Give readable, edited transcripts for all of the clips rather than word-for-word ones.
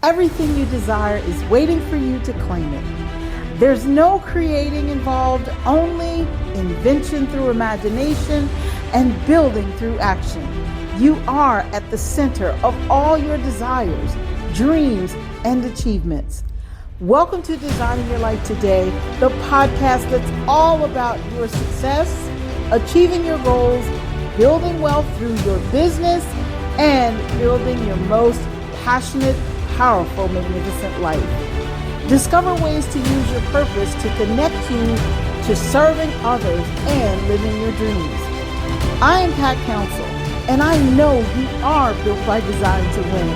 Everything you desire is waiting for you to claim it. There's no creating involved, only invention through imagination and building through action. You are at the center of all your desires, dreams, and achievements. Welcome to Designing Your Life Today, the podcast that's all about your success, achieving your goals, building wealth through your business, and building your most passionate, powerful, magnificent life. Discover ways to use your purpose to connect you to serving others and living your dreams. I am Pat Council, and I know you are built by design to win.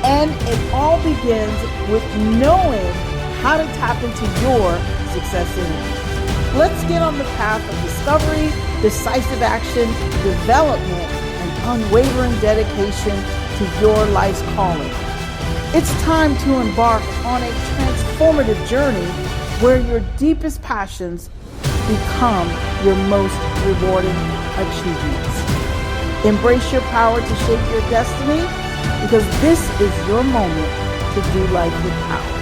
And it all begins with knowing how to tap into your success energy. Let's get on the path of discovery, decisive action, development, and unwavering dedication to your life's calling. It's time to embark on a transformative journey where your deepest passions become your most rewarding achievements. Embrace your power to shape your destiny, because this is your moment to do life with power.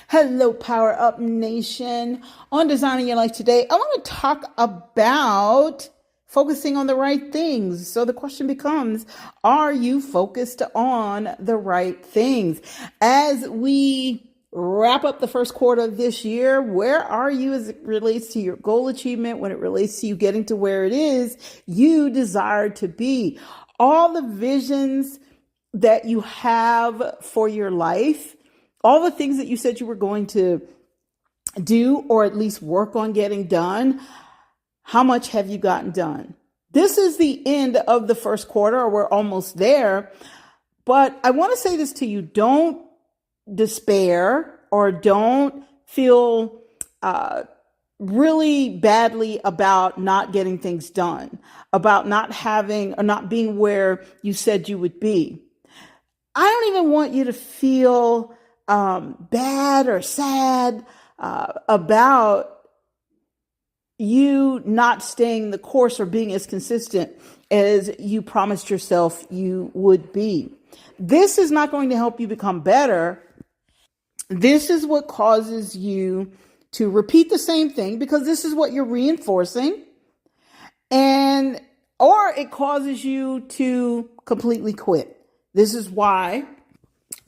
Hello, Power Up Nation. On Designing Your Life Today, I want to talk about focusing on the right things. So the question becomes, are you focused on the right things? As we wrap up the first quarter of this year, where are you as it relates to your goal achievement, when it relates to you getting to where it is you desire to be? All the visions that you have for your life, all the things that you said you were going to do or at least work on getting done, how much have you gotten done? This is the end of the first quarter, or we're almost there. But I want to say this to you. Don't despair or don't feel really badly about not getting things done, about not having or not being where you said you would be. I don't even want you to feel bad or sad about you not staying the course or being as consistent as you promised yourself you would be. This is not going to help you become better. This is what causes you to repeat the same thing, because this is what you're reinforcing, or it causes you to completely quit. This is why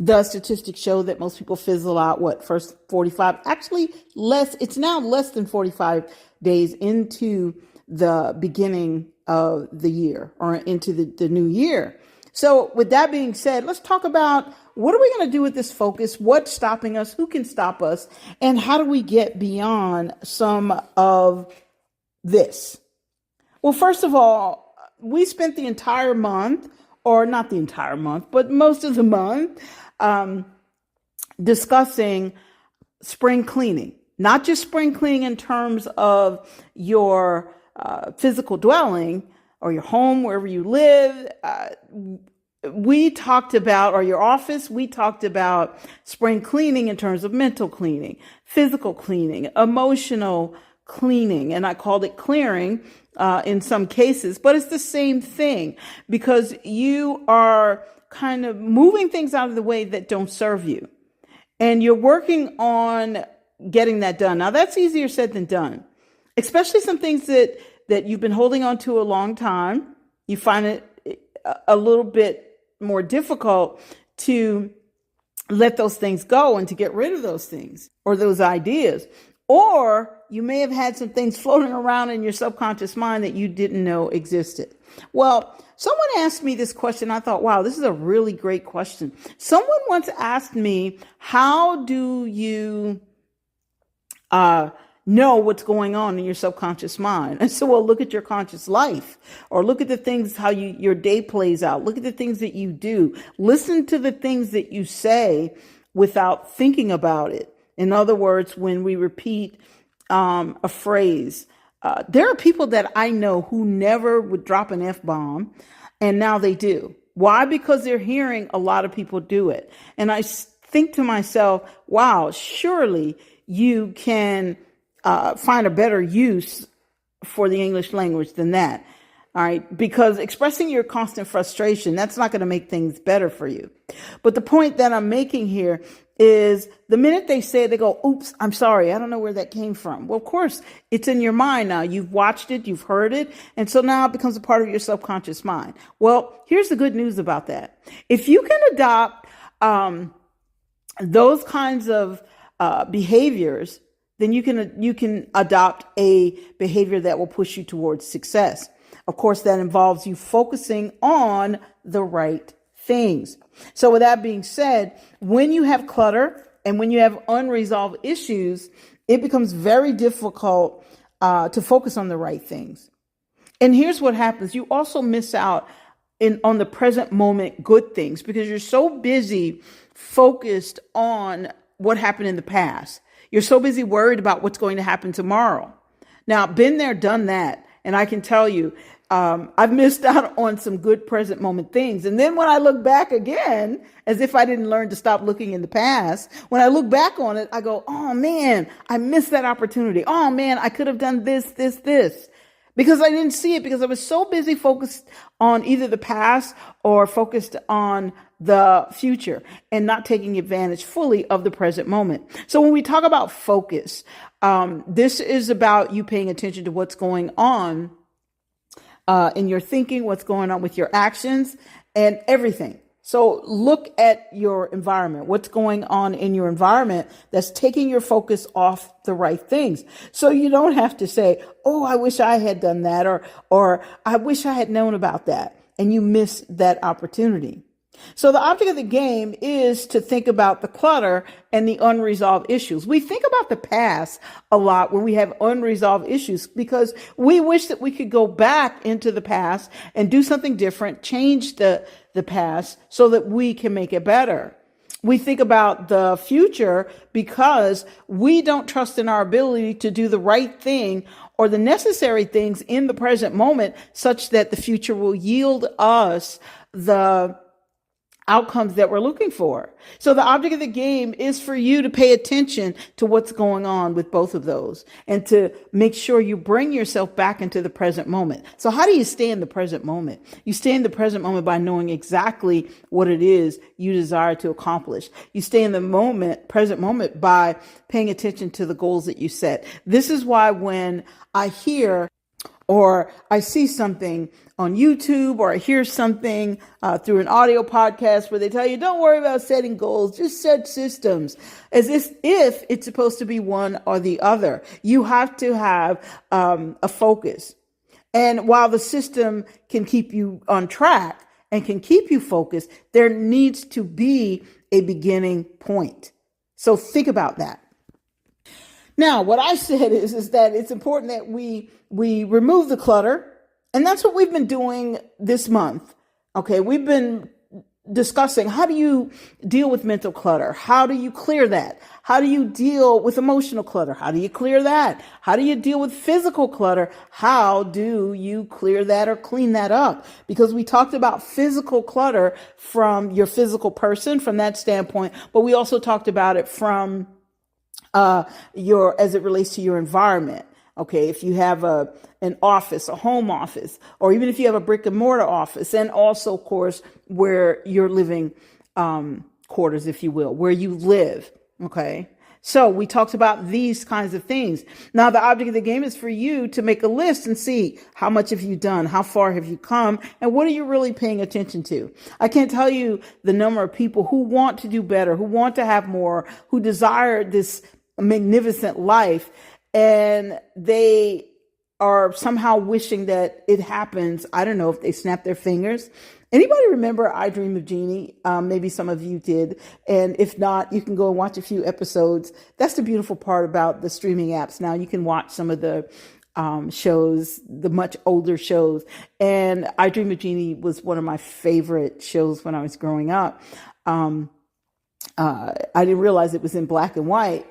the statistics show that most people fizzle out, first 45, actually less, it's now less than 45 days into the beginning of the year or into the new year. So with that being said, let's talk about what are we going to do with this focus? What's stopping us? Who can stop us? And how do we get beyond some of this? Well, first of all, we spent the entire month, or not the entire month, but most of the month, discussing spring cleaning. Not just spring cleaning in terms of your physical dwelling or your home, wherever you live. We talked about, or your office, we talked about spring cleaning in terms of mental cleaning, physical cleaning, emotional cleaning. And I called it clearing in some cases, but it's the same thing, because you are kind of moving things out of the way that don't serve you. And you're working on getting that done. Now, that's easier said than done, especially some things that you've been holding on to a long time. You find it a little bit more difficult to let those things go and to get rid of those things or those ideas. Or you may have had some things floating around in your subconscious mind that you didn't know existed. Well, someone asked me this question. I thought, wow, this is a really great question. Someone once asked me, how do you know what's going on in your subconscious mind? And so, well, look at your conscious life, or look at the things, how your day plays out. Look at the things that you do. Listen to the things that you say without thinking about it. In other words, when we repeat a phrase, there are people that I know who never would drop an F-bomb, and now they do. Why? Because they're hearing a lot of people do it. And I think to myself, wow, surely you can find a better use for the English language than that. All right. Because expressing your constant frustration, that's not going to make things better for you. But the point that I'm making here is the minute they say it, they go, oops, I'm sorry. I don't know where that came from. Well, of course, it's in your mind now. You've watched it. You've heard it. And so now it becomes a part of your subconscious mind. Well, here's the good news about that. If you can adopt those kinds of behaviors, then you can adopt a behavior that will push you towards success. Of course, that involves you focusing on the right things. So with that being said, when you have clutter and when you have unresolved issues, it becomes very difficult to focus on the right things. And here's what happens. You also miss out on the present moment good things because you're so busy focused on what happened in the past. You're so busy worried about what's going to happen tomorrow. Now, been there, done that. And I can tell you, I've missed out on some good present moment things. And then when I look back again, as if I didn't learn to stop looking in the past, when I look back on it, I go, oh man, I missed that opportunity. Oh man, I could have done this. Because I didn't see it because I was so busy focused on either the past or focused on the future and not taking advantage fully of the present moment. So when we talk about focus, this is about you paying attention to what's going on in your thinking, what's going on with your actions and everything. So look at your environment. What's going on in your environment that's taking your focus off the right things. So you don't have to say, oh, I wish I had done that, or I wish I had known about that. And you miss that opportunity. So the object of the game is to think about the clutter and the unresolved issues. We think about the past a lot when we have unresolved issues because we wish that we could go back into the past and do something different, change the past so that we can make it better. We think about the future because we don't trust in our ability to do the right thing or the necessary things in the present moment such that the future will yield us the outcomes that we're looking for. So the object of the game is for you to pay attention to what's going on with both of those and to make sure you bring yourself back into the present moment. So how do you stay in the present moment? You stay in the present moment by knowing exactly what it is you desire to accomplish. You stay in the present moment by paying attention to the goals that you set. This is why when I hear or I see something on YouTube or I hear something through an audio podcast where they tell you, don't worry about setting goals, just set systems, as if it's supposed to be one or the other. You have to have a focus. And while the system can keep you on track and can keep you focused, there needs to be a beginning point. So think about that. Now, what I said is that it's important that we remove the clutter. And that's what we've been doing this month. Okay, we've been discussing how do you deal with mental clutter? How do you clear that? How do you deal with emotional clutter? How do you clear that? How do you deal with physical clutter? How do you clear that or clean that up? Because we talked about physical clutter from your physical person from that standpoint, but we also talked about it from as it relates to your environment. Okay, if you have an office, a home office, or even if you have a brick and mortar office, and also, of course, where you're living quarters, if you will, where you live. Okay, so we talked about these kinds of things. Now, the object of the game is for you to make a list and see how much have you done, how far have you come, and what are you really paying attention to? I can't tell you the number of people who want to do better, who want to have more, who desire this magnificent life, and they are somehow wishing that it happens. I don't know if they snap their fingers. Anybody remember I Dream of Jeannie? Maybe some of you did. And if not, you can go and watch a few episodes. That's the beautiful part about the streaming apps. Now you can watch some of the shows, the much older shows. And I Dream of Jeannie was one of my favorite shows when I was growing up. I didn't realize it was in black and white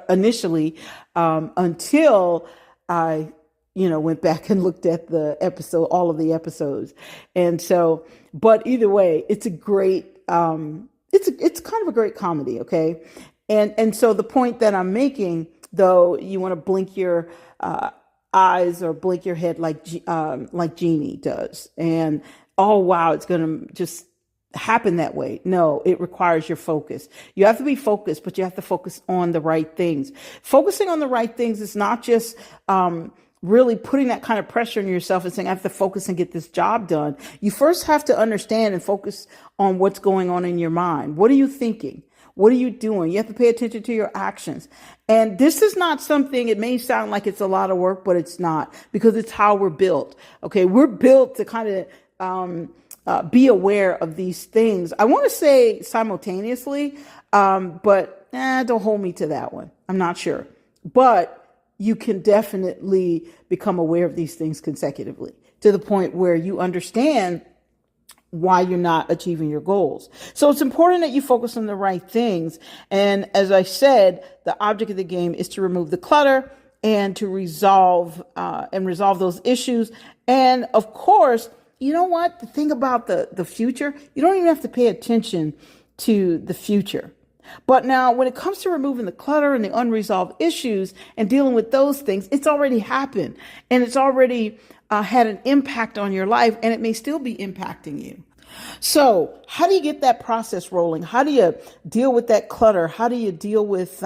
initially until I, went back and looked at the episode, all of the episodes. And so, but either way, it's a great, it's kind of a great comedy. Okay. And so the point that I'm making, though, you want to blink your eyes or blink your head like Jeannie does. And oh, wow, it's going to just happen that way. No, it requires your focus. You have to be focused, but you have to focus on the right things. Focusing on the right things is not just really putting that kind of pressure on yourself and saying, I have to focus and get this job done. You first have to understand and focus on what's going on in your mind. What are you thinking? What are you doing? You have to pay attention to your actions. And this is not something, it may sound like it's a lot of work, but it's not, because it's how we're built. Okay. We're built to kind of be aware of these things. I want to say simultaneously, but don't hold me to that one. I'm not sure. But you can definitely become aware of these things consecutively to the point where you understand why you're not achieving your goals. So it's important that you focus on the right things. And as I said, the object of the game is to remove the clutter and to resolve those issues. And of course, you know what? The thing about the future, you don't even have to pay attention to the future. But now when it comes to removing the clutter and the unresolved issues and dealing with those things, it's already happened and it's already had an impact on your life, and it may still be impacting you. So how do you get that process rolling? How do you deal with that clutter? How do you deal with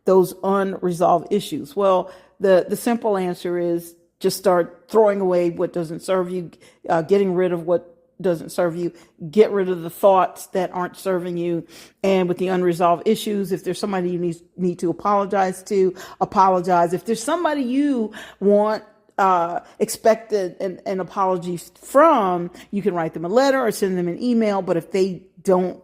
those unresolved issues? Well, the simple answer is just start throwing away what doesn't serve you, getting rid of what doesn't serve you, get rid of the thoughts that aren't serving you. And with the unresolved issues, if there's somebody you need to apologize to, apologize. If there's somebody you want expected an apology from, you can write them a letter or send them an email. But if they don't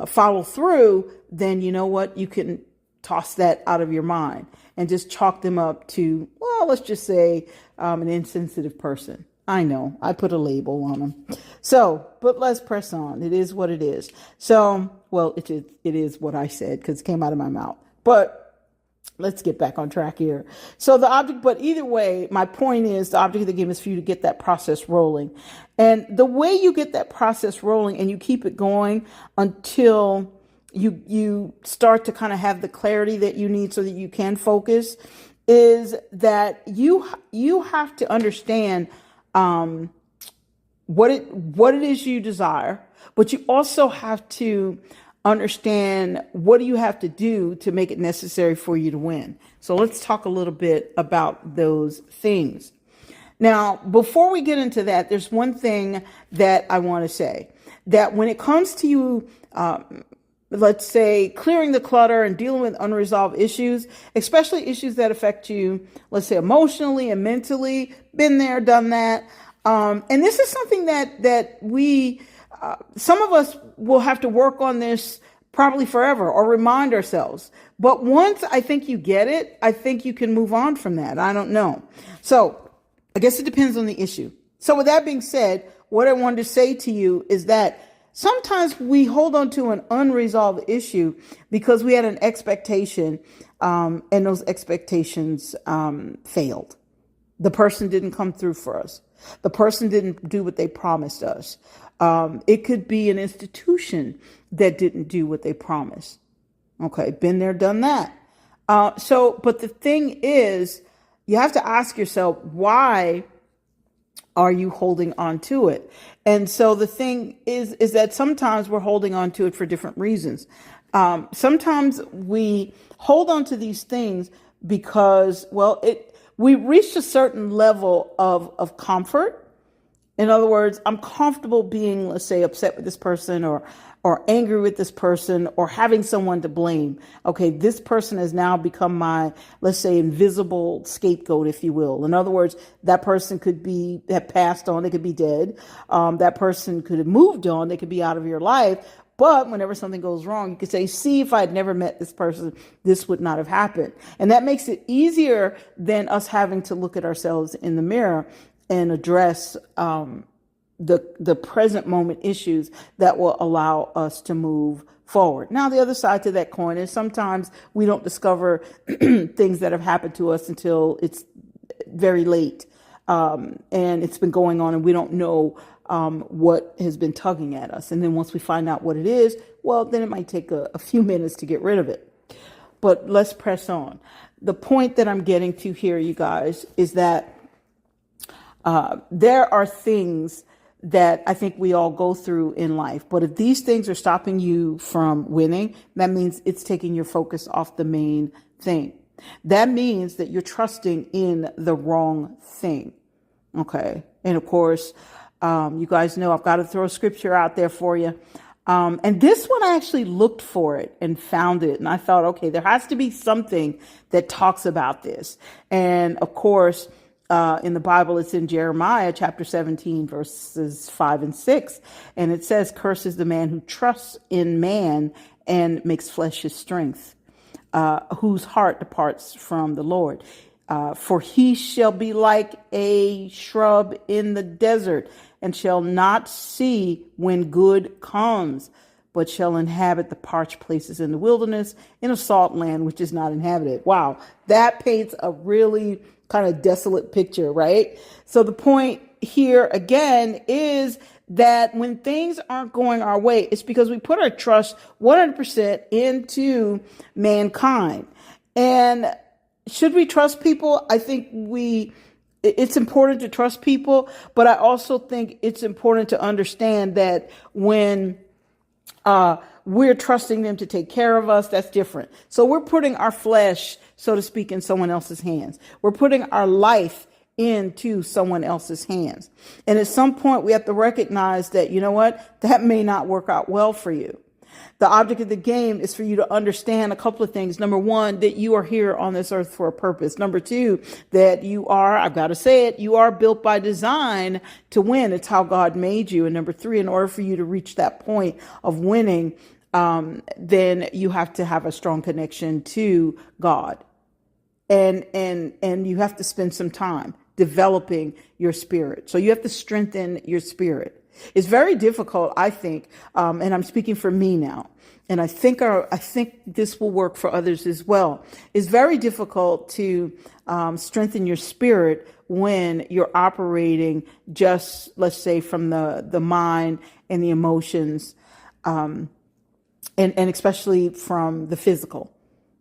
follow through, then you know what? You can toss that out of your mind and just chalk them up to, well, let's just say an insensitive person. I know, I put a label on them. So, but let's press on. It is what it is. So, well, it is what I said because it came out of my mouth. But let's get back on track here. So but either way, my point is the object of the game is for you to get that process rolling. And the way you get that process rolling and you keep it going until you start to kind of have the clarity that you need so that you can focus is that you have to understand what it is you desire, but you also have to understand what do you have to do to make it necessary for you to win. So let's talk a little bit about those things. Now, before we get into that, there's one thing that I want to say, that when it comes to you, let's say clearing the clutter and dealing with unresolved issues, especially issues that affect you, let's say emotionally and mentally, been there, done that. And this is something that we, some of us will have to work on this probably forever or remind ourselves. But once I think you get it, I think you can move on from that. I don't know. So I guess it depends on the issue. So with that being said, what I wanted to say to you is that sometimes we hold on to an unresolved issue because we had an expectation, and those expectations failed. The person didn't come through for us. The person didn't do what they promised us. It could be an institution that didn't do what they promised. Okay, been there, done that. But the thing is, you have to ask yourself, why are you holding on to it? And so the thing is that sometimes we're holding on to it for different reasons. Sometimes we hold on to these things because, we reached a certain level of comfort. In other words, I'm comfortable being, let's say, upset with this person or angry with this person or having someone to blame. Okay, this person has now become my, let's say, invisible scapegoat, if you will. In other words, that person could have passed on, they could be dead. That person could have moved on, they could be out of your life. But whenever something goes wrong, you could say, see, if I had never met this person, this would not have happened. And that makes it easier than us having to look at ourselves in the mirror and address the present moment issues that will allow us to move forward. Now, the other side to that coin is sometimes we don't discover things that have happened to us until it's very late. And it's been going on and we don't know what has been tugging at us. And then once we find out what it is, well, then it might take a few minutes to get rid of it. but let's press on. The point that I'm getting to here, you guys, is that there are things that I think we all go through in life. But if these things are stopping you from winning, that means it's taking your focus off the main thing. That means that you're trusting in the wrong thing. Okay. And of course, you guys know I've got to throw scripture out there for you. And this one, I actually looked for it and found it. And I thought, okay, there has to be something that talks about this. And of course, in the Bible, it's in Jeremiah chapter 17, verses 5 and 6. And it says, "Cursed is the man who trusts in man and makes flesh his strength, whose heart departs from the Lord. For he shall be like a shrub in the desert, and shall not see when good comes, but shall inhabit the parched places in the wilderness, in a salt land which is not inhabited." Wow, that paints a really kind of desolate picture, right? So the point here again is that when things aren't going our way, it's because we put our trust 100% into mankind. And should we trust people? I think it's important to trust people, but I also think it's important to understand that when we're trusting them to take care of us, that's different. So we're putting our flesh, so to speak, in someone else's hands. We're putting our life into someone else's hands. And at some point we have to recognize that, you know what, that may not work out well for you. The object of the game is for you to understand a couple of things. Number one, that you are here on this earth for a purpose. Number two, that you are, I've got to say it, you are built by design to win. It's how God made you. And number three, in order for you to reach that point of winning, then you have to have a strong connection to God. And you have to spend some time developing your spirit. So you have to strengthen your spirit. It's very difficult, I think, and I'm speaking for me now, and I think this will work for others as well. It's very difficult to strengthen your spirit when you're operating just, let's say, from the mind and the emotions, and especially from the physical.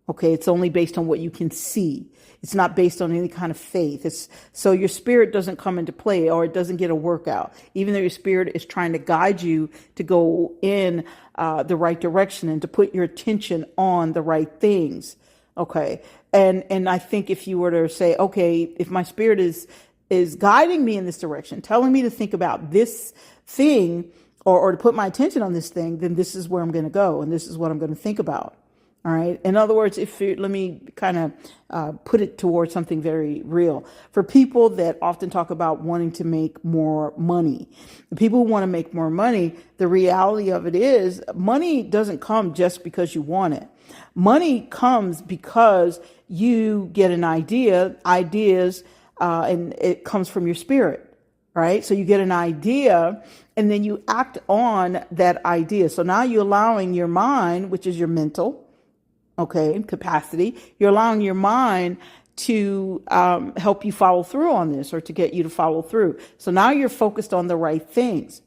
Okay, it's only based on what you can see. It's not based on any kind of faith. So your spirit doesn't come into play, or it doesn't get a workout, even though your spirit is trying to guide you to go in the right direction and to put your attention on the right things. Okay, and I think if you were to say, okay, if my spirit is guiding me in this direction, telling me to think about this thing, or to put my attention on this thing, then this is where I'm going to go, and this is what I'm going to think about. All right. In other words, let me kind of put it towards something very real. For people that often talk about wanting to make more money, the people who want to make more money, the reality of it is money doesn't come just because you want it. Money comes because you get an ideas, and it comes from your spirit. Right. So you get an idea and then you act on that idea. So now you're allowing your mind, which is your mental, capacity. You're allowing your mind to help you follow through on this, or to get you to follow through. So now you're focused on the right things.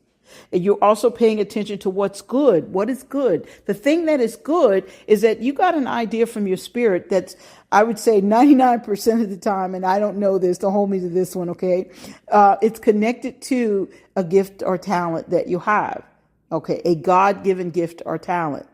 And you're also paying attention to what's good. What is good? The thing that is good is that you got an idea from your spirit that's, I would say 99% of the time, and I don't know this, don't hold me to this one, okay? It's connected to a gift or talent that you have, okay? A God-given gift or talent.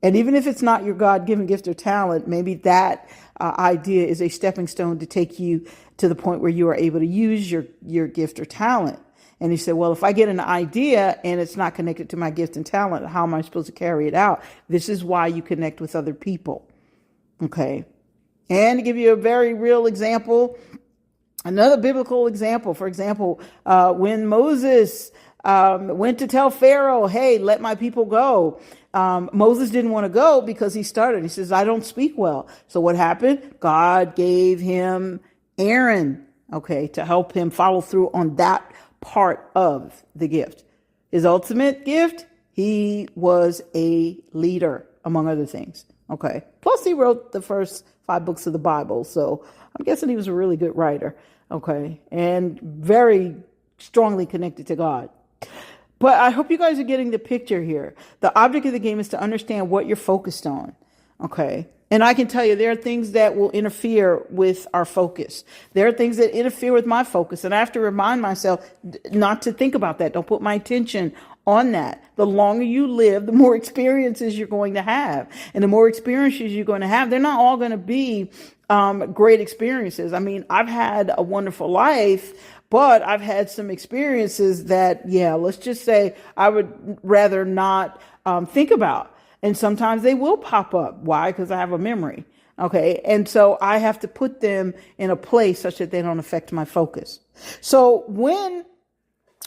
And even if it's not your God-given gift or talent, maybe that idea is a stepping stone to take you to the point where you are able to use your gift or talent. And you say, well, if I get an idea and it's not connected to my gift and talent, how am I supposed to carry it out? This is why you connect with other people. Okay. And to give you a very real example, another biblical example, for example, when Moses went to tell Pharaoh, hey, let my people go. Moses didn't want to go because he started. He says, I don't speak well. So what happened? God gave him Aaron, to help him follow through on that part of the gift. His ultimate gift, he was a leader, among other things. Okay. Plus he wrote the first 5 books of the Bible. So I'm guessing he was a really good writer. Okay. And very strongly connected to God. But I hope you guys are getting the picture here. The object of the game is to understand what you're focused on. Okay. And I can tell you, there are things that will interfere with our focus. There are things that interfere with my focus. And I have to remind myself not to think about that. Don't put my attention on that. The longer you live, the more experiences you're going to have. And the more experiences you're going to have, they're not all going to be great experiences. I mean, I've had a wonderful life, but I've had some experiences that, yeah, let's just say I would rather not think about. And sometimes they will pop up. Why? Because I have a memory. Okay. And so I have to put them in a place such that they don't affect my focus. So when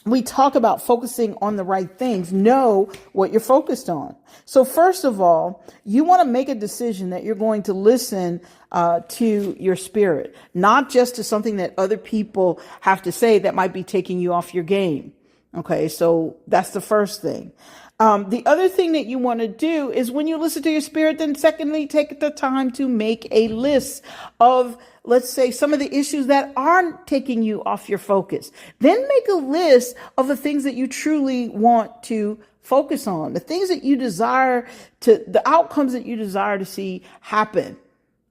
we talk about focusing on the right things, know what you're focused on. So first of all, you want to make a decision that you're going to listen to your spirit, not just to something that other people have to say that might be taking you off your game. Okay. So that's the first thing. The other thing that you want to do is when you listen to your spirit, then secondly, take the time to make a list of, let's say, some of the issues that aren't taking you off your focus. Then make a list of the things that you truly want to focus on, the things that you desire to, the outcomes that you desire to see happen.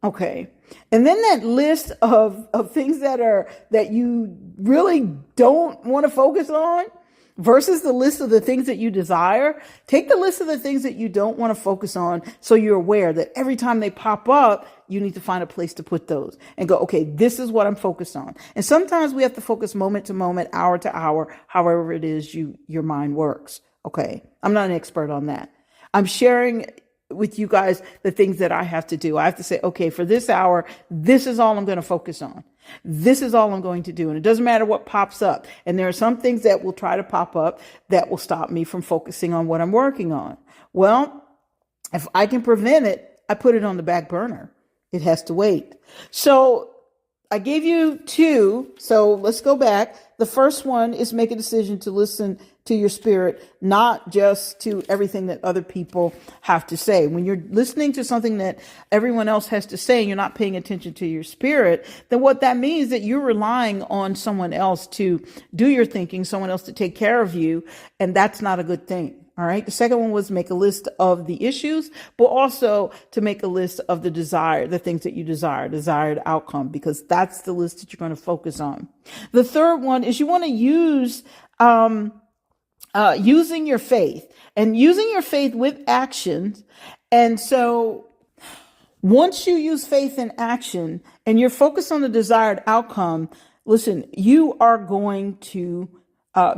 Okay. And then that list of things that you really don't want to focus on, versus the list of the things that you desire, take the list of the things that you don't want to focus on so you're aware that every time they pop up, you need to find a place to put those and go, okay, this is what I'm focused on. And sometimes we have to focus moment to moment, hour to hour, however it is your mind works. Okay. I'm not an expert on that. I'm sharing with you guys the things that I have to do. I have to say, okay, for this hour, this is all I'm going to focus on. This is all I'm going to do. And it doesn't matter what pops up. And there are some things that will try to pop up that will stop me from focusing on what I'm working on. Well, if I can prevent it, I put it on the back burner. It has to wait. So I gave you two. So let's go back. The first one is make a decision to listen to your spirit, not just to everything that other people have to say. When you're listening to something that everyone else has to say and you're not paying attention to your spirit, then what that means is that you're relying on someone else to do your thinking, someone else to take care of you. And that's not a good thing. All right. The second one was make a list of the issues, but also to make a list of the things that you desire, desired outcome, because that's the list that you're going to focus on. The third one is you want to use using your faith with actions. And so once you use faith in action and you're focused on the desired outcome, listen, you are going to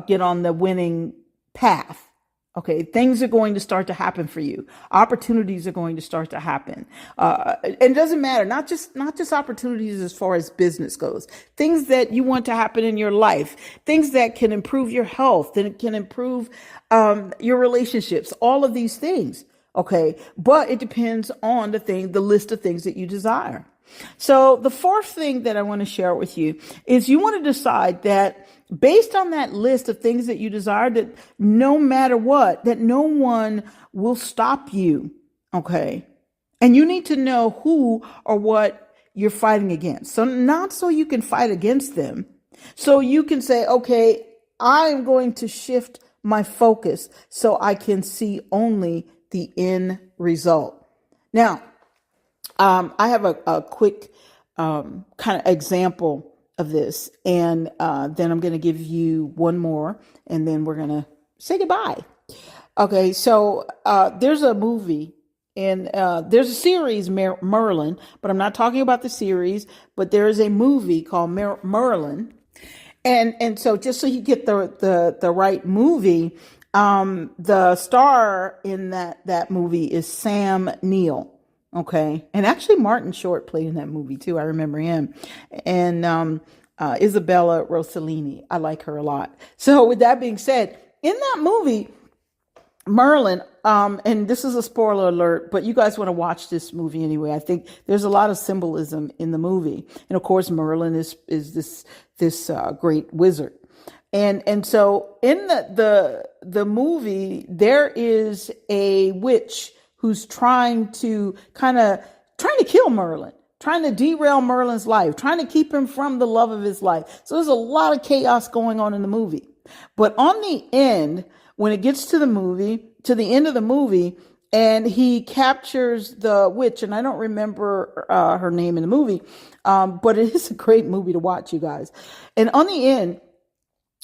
get on the winning path. Okay, things are going to start to happen for you. Opportunities are going to start to happen. And it doesn't matter, not just opportunities as far as business goes. Things that you want to happen in your life, things that can improve your health, that can improve your relationships, all of these things. Okay, but it depends on the list of things that you desire. So the fourth thing that I want to share with you is you want to decide that based on that list of things that you desire, that no matter what, that no one will stop you. Okay. And you need to know who or what you're fighting against. So not so you can fight against them. So you can say, okay, I'm going to shift my focus so I can see only the end result. Now, I have a quick kind of example of this, and then I'm going to give you one more, and then we're going to say goodbye. Okay, so there's a movie, and there's a series, Merlin, but I'm not talking about the series, but there is a movie called Merlin, and so just so you get the right movie, the star in that movie is Sam Neill. Okay. And actually Martin Short played in that movie too. I remember him. And Isabella Rossellini. I like her a lot. So with that being said, in that movie, Merlin, and this is a spoiler alert, but you guys want to watch this movie anyway. I think there's a lot of symbolism in the movie. And of course, Merlin is this great wizard. And so in the movie, there is a witch who's trying to kill Merlin, trying to derail Merlin's life, trying to keep him from the love of his life. So there's a lot of chaos going on in the movie. But on the end, when it gets to the end of the movie, and he captures the witch, and I don't remember her name in the movie, but it is a great movie to watch, you guys. And on the end,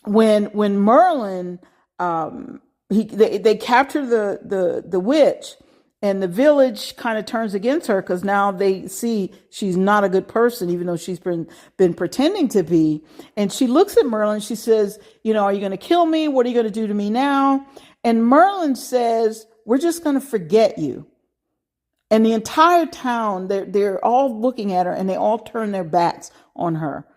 when Merlin, they capture the witch, and the village kind of turns against her because now they see she's not a good person, even though she's been pretending to be. And she looks at Merlin. She says, are you going to kill me? What are you going to do to me now? And Merlin says, we're just going to forget you. And the entire town, they're all looking at her, and they all turn their backs on her.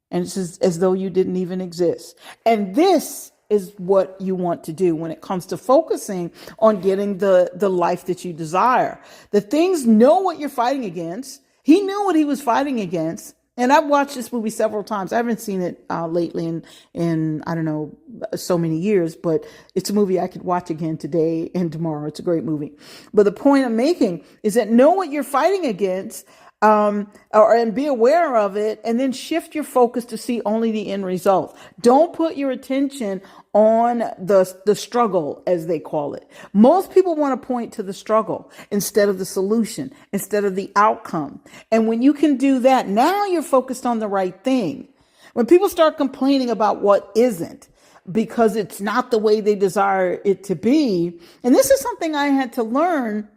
And it's as though you didn't even exist. And this is what you want to do when it comes to focusing on getting the life that you desire. The things know what you're fighting against. He knew what he was fighting against. And I've watched this movie several times. I haven't seen it lately in I don't know, so many years, but it's a movie I could watch again today and tomorrow. It's a great movie. But the point I'm making is that know what you're fighting against, and be aware of it, and then shift your focus to see only the end result. Don't put your attention on the struggle, as they call it. Most people want to point to the struggle instead of the solution, instead of the outcome. And when you can do that, now you're focused on the right thing. When people start complaining about what isn't, because it's not the way they desire it to be, and this is something I had to learn,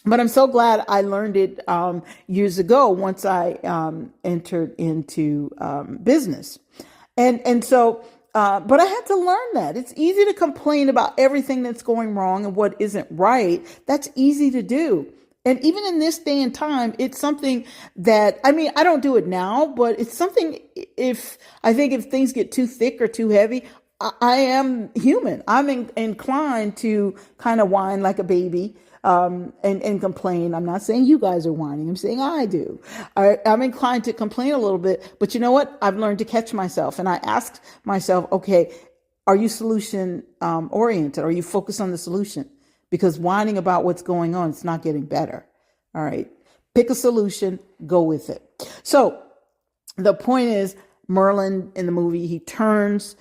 but I'm so glad I learned it years ago once I entered into business. And so, but I had to learn that. It's easy to complain about everything that's going wrong and what isn't right. That's easy to do. And even in this day and time, it's something that, I don't do it now, but it's something if things get too thick or too heavy, I am human. I'm inclined to kind of whine like a baby. And complain. I'm not saying you guys are whining. I'm saying I do. I'm inclined to complain a little bit, but you know what? I've learned to catch myself, and I asked myself, okay, are you solution oriented? Are you focused on the solution? Because whining about what's going on, it's not getting better. All right. Pick a solution, go with it. So the point is, Merlin in the movie, he turns,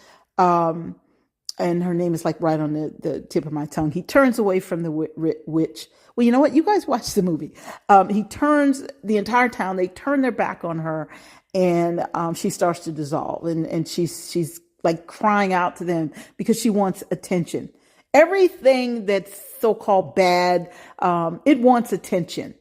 and her name is like right on the tip of my tongue. He turns away from the witch. Well, you know what? You guys watch the movie. He turns the entire town. They turn their back on her, and she starts to dissolve. And she's like crying out to them because she wants attention. Everything that's so-called bad, it wants attention.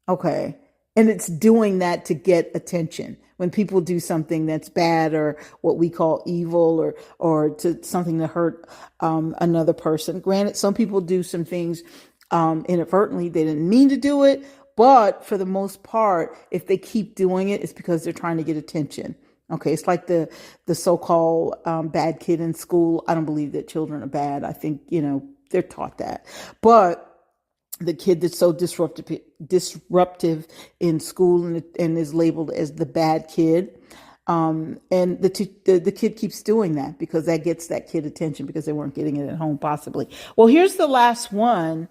Okay. And it's doing that to get attention. When people do something that's bad or what we call evil or to something to hurt another person. Granted, some people do some things inadvertently. They didn't mean to do it. But for the most part, if they keep doing it, it's because they're trying to get attention. Okay, it's like the so-called bad kid in school. I don't believe that children are bad. I think, they're taught that. But the kid that's so disruptive in school and is labeled as the bad kid. And the kid keeps doing that because that gets that kid attention because they weren't getting it at home possibly. Well, here's the last one.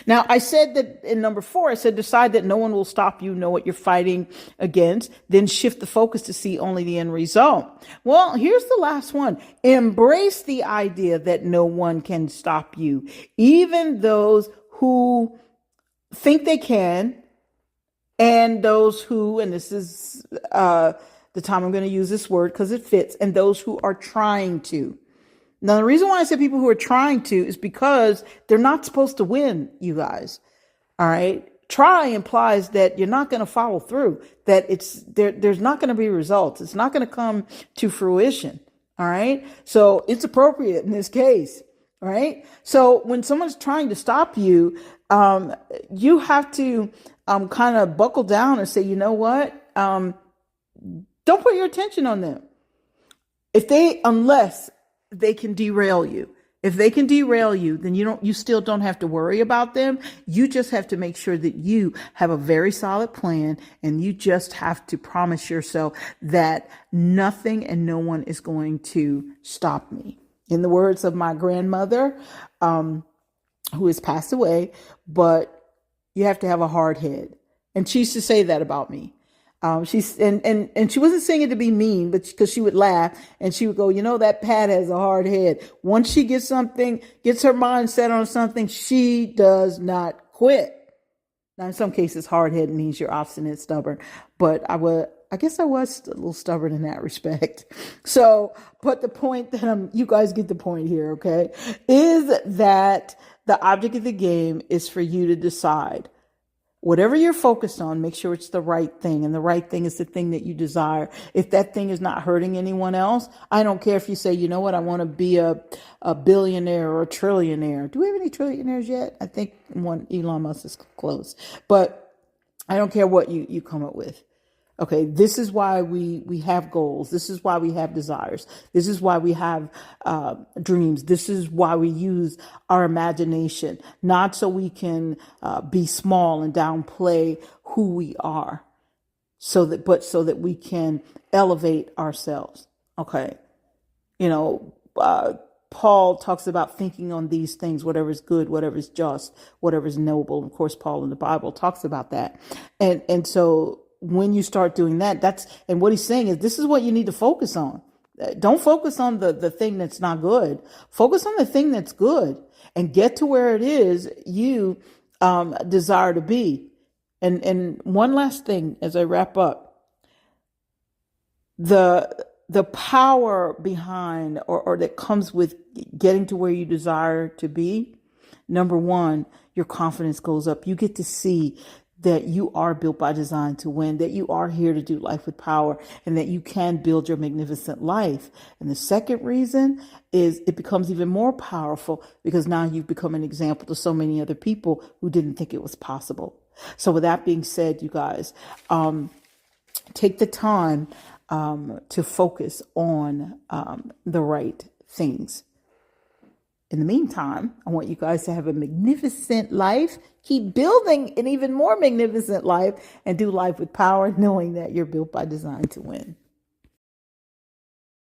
Now, I said that in number 4, I said, decide that no one will stop you, know what you're fighting against, then shift the focus to see only the end result. Well, here's the last one. Embrace the idea that no one can stop you, even those who think they can, and those who, and this is the time I'm going to use this word because it fits, and those who are trying to. Now, the reason why I say people who are trying to is because they're not supposed to win, you guys. All right. Try implies that you're not going to follow through, that there's not going to be results. It's not going to come to fruition. All right. So it's appropriate in this case. All right. So when someone's trying to stop you, you have to kind of buckle down and say, you know what? Don't put your attention on them. Unless they can derail you. If they can derail you, then you still don't have to worry about them. You just have to make sure that you have a very solid plan, and you just have to promise yourself that nothing and no one is going to stop me. In the words of my grandmother, who has passed away, but you have to have a hard head. And she used to say that about me. She's and she wasn't saying it to be mean, but because she would laugh and she would go, that Pat has a hard head. Once she gets her mind set on something, she does not quit. Now, in some cases, hard head means you're obstinate, stubborn, but I guess I was a little stubborn in that respect. So, but the point that you guys get the point here, okay, is that the object of the game is for you to decide. Whatever you're focused on, make sure it's the right thing. And the right thing is the thing that you desire. If that thing is not hurting anyone else, I don't care if you say, I want to be a billionaire or a trillionaire. Do we have any trillionaires yet? I think one, Elon Musk is close. But I don't care what you come up with. Okay, this is why we have goals. This is why we have desires. This is why we have dreams. This is why we use our imagination, not so we can be small and downplay who we are, but so that we can elevate ourselves. Okay, Paul talks about thinking on these things, whatever is good, whatever is just, whatever is noble. Of course, Paul in the Bible talks about that, and so. When you start doing that, and what he's saying is this is what you need to focus on. Don't focus on the thing that's not good. Focus on the thing that's good and get to where it is you desire to be. And one last thing as I wrap up, the power behind or that comes with getting to where you desire to be. Number one, your confidence goes up. You get to see that you are built by design to win, that you are here to do life with power, and that you can build your magnificent life. And the second reason is it becomes even more powerful because now you've become an example to so many other people who didn't think it was possible. So with that being said, you guys, take the time to focus on the right things. In the meantime, I want you guys to have a magnificent life. Keep building an even more magnificent life and do life with power, knowing that you're built by design to win.